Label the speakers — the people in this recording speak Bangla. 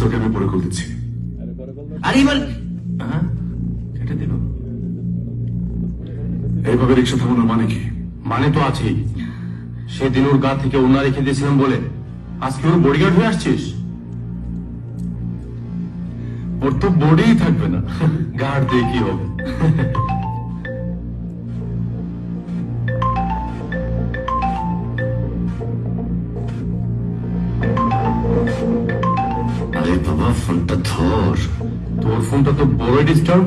Speaker 1: তোকে আমি পরে কল দিচ্ছি।
Speaker 2: আরে এবার
Speaker 1: কেটে দিল। এইভাবে রিক্সা থামানোর মানে কি?
Speaker 3: মানে তো আছেই, সেদিন ওর গা থেকে ওনা রেখে দিয়েছিলাম বলে আজকে ওর বডিগার্ড হয়ে আসছিস।
Speaker 1: ওর তো বডিই থাকবে না,
Speaker 3: গার্ড দিয়ে কি হবে?
Speaker 1: আরে বাবা ফোনটা ধর।
Speaker 3: তোর ফোনটা তো বড় ডিস্টার্ব।